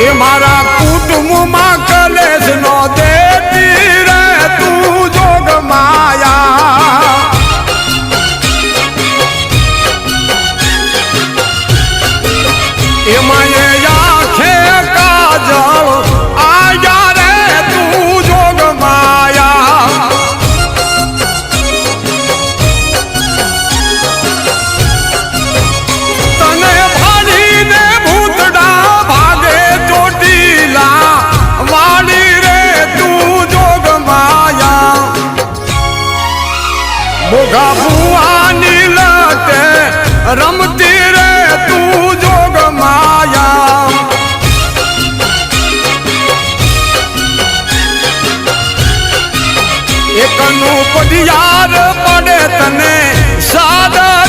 એ મારા કુટુંબમાં કલેશ નો દેતી રે તું જોગ માયા એમાં એ આંખે કાજળ આયા રે તું જોગ માયા તને ભાડીને ભૂતડા ભાગે ચોટીલા વાળી રે તું જોગ માયા મોઘા ભુવાની લટે રમતી રે તું જોગ માયા એકનું પડિયાર પડે તને સાદા